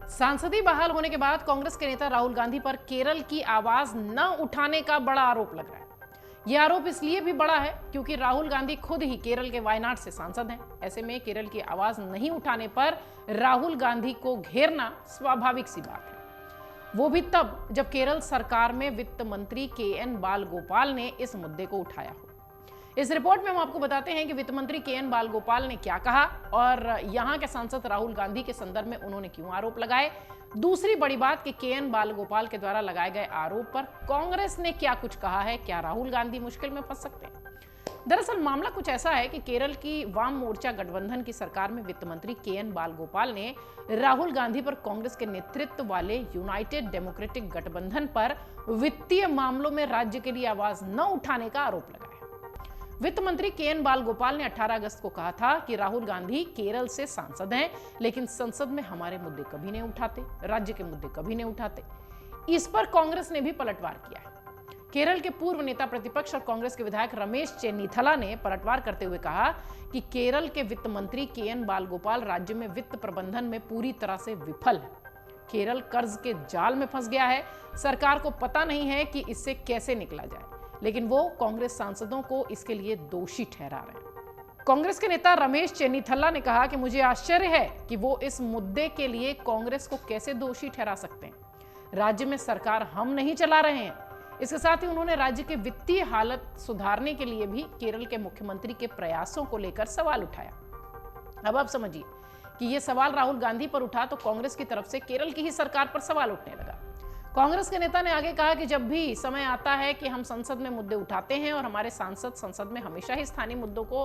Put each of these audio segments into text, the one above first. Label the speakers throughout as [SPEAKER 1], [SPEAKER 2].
[SPEAKER 1] सांसदी बहाल होने के बाद कांग्रेस के नेता राहुल गांधी पर केरल की आवाज न उठाने का बड़ा आरोप लग रहा है। यह आरोप इसलिए भी बड़ा है क्योंकि राहुल गांधी खुद ही केरल के वायनाड से सांसद हैं। ऐसे में केरल की आवाज नहीं उठाने पर राहुल गांधी को घेरना स्वाभाविक सी बात है, वो भी तब जब केरल सरकार में वित्त मंत्री के.एन. बालगोपाल ने इस मुद्दे को उठाया हो। इस रिपोर्ट में हम आपको बताते हैं कि वित्त मंत्री के.एन. बालगोपाल ने क्या कहा और यहां के सांसद राहुल गांधी के संदर्भ में उन्होंने क्यों आरोप लगाए। दूसरी बड़ी बात कि के.एन. बालगोपाल के द्वारा लगाए गए आरोप पर कांग्रेस ने क्या कुछ कहा है, क्या राहुल गांधी मुश्किल में फंस सकते हैं। दरअसल मामला कुछ ऐसा है कि केरल की वाम मोर्चा गठबंधन की सरकार में वित्त मंत्री के.एन. बालगोपाल ने राहुल गांधी पर कांग्रेस के नेतृत्व वाले यूनाइटेड डेमोक्रेटिक गठबंधन पर वित्तीय मामलों में राज्य के लिए आवाज न उठाने का आरोप लगाया। वित्त मंत्री के.एन. बालगोपाल ने 18 अगस्त को कहा था कि राहुल गांधी केरल से सांसद हैं, लेकिन संसद में हमारे मुद्दे कभी नहीं उठाते, राज्य के मुद्दे कभी नहीं उठाते। इस पर कांग्रेस ने भी पलटवार किया है। केरल के पूर्व नेता प्रतिपक्ष और कांग्रेस के विधायक रमेश चेन्नीथला ने पलटवार करते हुए कहा कि केरल के वित्त मंत्री के.एन. बालगोपाल राज्य में वित्त प्रबंधन में पूरी तरह से विफल है। केरल कर्ज के जाल में फंस गया है। सरकार को पता नहीं है कि इससे कैसे निकला जाए, लेकिन वो कांग्रेस सांसदों को इसके लिए दोषी ठहरा रहे हैं। कांग्रेस के नेता रमेश चेन्नीथला ने कहा कि मुझे आश्चर्य है कि वो इस मुद्दे के लिए कांग्रेस को कैसे दोषी ठहरा सकते हैं। राज्य में सरकार हम नहीं चला रहे हैं। इसके साथ ही उन्होंने राज्य के वित्तीय हालत सुधारने के लिए भी केरल के मुख्यमंत्री के प्रयासों को लेकर सवाल उठाया। अब आप समझिए कि यह सवाल राहुल गांधी पर उठा तो कांग्रेस की तरफ से केरल की ही सरकार पर सवाल उठने लगा। कांग्रेस के नेता ने आगे कहा कि जब भी समय आता है कि हम संसद में मुद्दे उठाते हैं और हमारे सांसद संसद में हमेशा ही स्थानीय मुद्दों को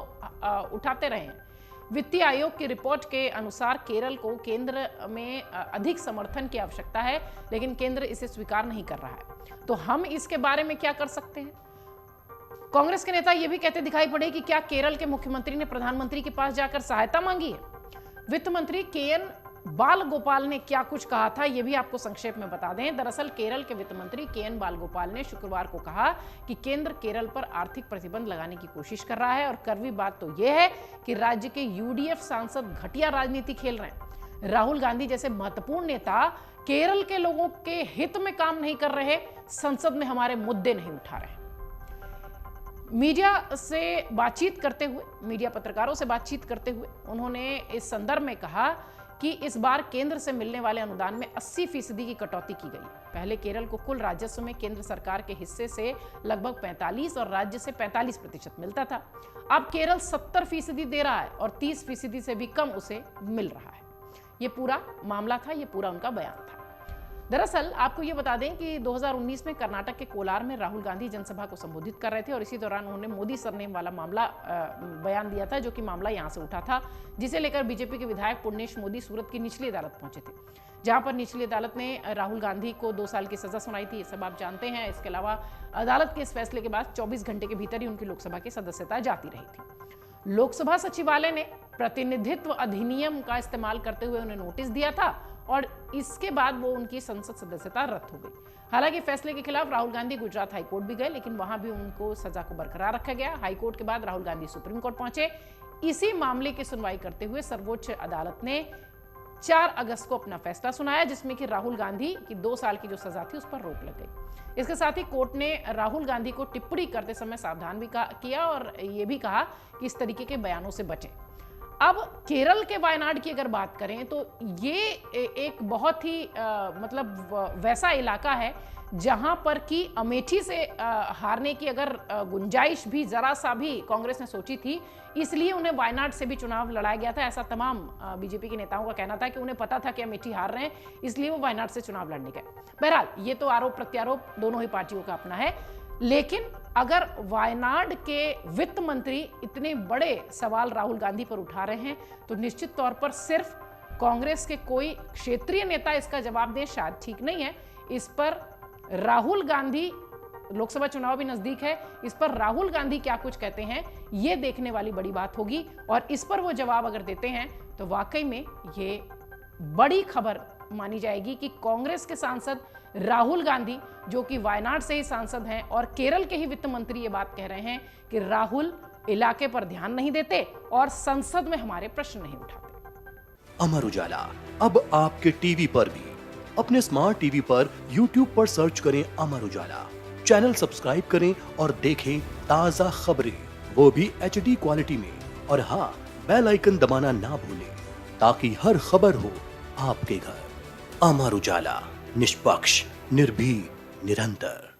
[SPEAKER 1] उठाते रहे हैं। वित्तीय आयोग की रिपोर्ट के अनुसार केरल को केंद्र में अधिक समर्थन की आवश्यकता है, लेकिन केंद्र इसे स्वीकार नहीं कर रहा है, तो हम इसके बारे में क्या कर सकते हैं। कांग्रेस के नेता यह भी कहते दिखाई पड़े कि क्या केरल के मुख्यमंत्री ने प्रधानमंत्री के पास जाकर सहायता मांगी है। वित्त मंत्री के.एन. बालगोपाल ने क्या कुछ कहा था, यह भी आपको संक्षेप में बता दें। दरअसल केरल के वित्त मंत्री के.एन. बालगोपाल ने शुक्रवार को कहा कि केंद्र केरल पर आर्थिक प्रतिबंध लगाने की कोशिश कर रहा है और कड़वी बात तो यह है कि राज्य के यूडीएफ सांसद घटिया राजनीति खेल रहे हैं। राहुल गांधी जैसे महत्वपूर्ण नेता केरल के लोगों के हित में काम नहीं कर रहे, संसद में हमारे मुद्दे नहीं उठा रहे। मीडिया से बातचीत करते हुए, मीडिया पत्रकारों से बातचीत करते हुए उन्होंने इस संदर्भ में कहा कि इस बार केंद्र से मिलने वाले अनुदान में 80% की कटौती की गई। पहले केरल को कुल राजस्व में केंद्र सरकार के हिस्से से लगभग 45 और राज्य से 45% मिलता था। अब केरल 70% दे रहा है और 30% से भी कम उसे मिल रहा है। ये पूरा मामला था, ये पूरा उनका बयान था। दरअसल आपको ये बता दें कि 2019 में कर्नाटक के कोलार में राहुल गांधी जनसभा को संबोधित कर रहे थे और इसी दौरान उन्होंने मोदी सरनेम वाला मामला बयान दिया था, जो कि मामला यहां से उठा था, जिसे लेकर बीजेपी के विधायक पुण्येश मोदी सूरत की निचली अदालत पहुंचे थे, जहां पर निचली अदालत ने राहुल गांधी को 2 साल की सजा सुनाई थी। ये सब आप जानते हैं। इसके अलावा अदालत के इस फैसले के बाद 24 घंटे के भीतर ही उनकी लोकसभा की सदस्यता जाती रही थी। लोकसभा सचिवालय ने प्रतिनिधित्व अधिनियम का इस्तेमाल करते हुए उन्हें नोटिस दिया था और इसके बाद वो उनकी संसद सदस्यता रद्द हो गई। हालांकि फैसले के खिलाफ राहुल गांधी गुजरात हाईकोर्ट भी गए, लेकिन वहां भी उनको सजा को बरकरार रखा गया। हाईकोर्ट के बाद राहुल गांधी सुप्रीम कोर्ट पहुंचे। इसी मामले की सुनवाई करते हुए सर्वोच्च अदालत ने 4 अगस्त को अपना फैसला सुनाया, जिसमें कि राहुल गांधी की 2 साल की जो सजा थी उस पर रोक लग गई। इसके साथ ही कोर्ट ने राहुल गांधी को टिप्पणी करते समय सावधान भी किया और ये भी कहा कि इस तरीके के बयानों से बचें। अब केरल के वायनाड की अगर बात करें तो ये एक बहुत ही मतलब वैसा इलाका है जहां पर कि अमेठी से हारने की अगर गुंजाइश भी जरा सा भी कांग्रेस ने सोची थी, इसलिए उन्हें वायनाड से भी चुनाव लड़ाया गया था। ऐसा तमाम बीजेपी के नेताओं का कहना था कि उन्हें पता था कि अमेठी हार रहे हैं, इसलिए वो वायनाड से चुनाव लड़ने गए। बहरहाल ये तो आरोप प्रत्यारोप दोनों ही पार्टियों का अपना है, लेकिन अगर वायनाड के वित्त मंत्री इतने बड़े सवाल राहुल गांधी पर उठा रहे हैं तो निश्चित तौर पर सिर्फ कांग्रेस के कोई क्षेत्रीय नेता इसका जवाब दे शायद ठीक नहीं है। इस पर राहुल गांधी, लोकसभा चुनाव भी नजदीक है, इस पर राहुल गांधी क्या कुछ कहते हैं ये देखने वाली बड़ी बात होगी और इस पर वो जवाब अगर देते हैं तो वाकई में ये बड़ी खबर मानी जाएगी कि कांग्रेस के सांसद राहुल गांधी, जो कि वायनाड से ही सांसद हैं और केरल के ही वित्त मंत्री, ये बात कह रहे हैं कि राहुल इलाके पर ध्यान नहीं देते और संसद में हमारे प्रश्न नहीं उठाते।
[SPEAKER 2] अमर उजाला अब आपके टीवी पर भी। अपने स्मार्ट टीवी पर YouTube पर सर्च करें अमर उजाला, चैनल सब्सक्राइब करें और देखें ताजा खबरें, वो भी HD क्वालिटी में। और हाँ, बेल आइकन दबाना ना भूलें ताकि हर खबर हो आपके घर। अमर उजाला, निष्पक्ष, निर्भीक, निरंतर।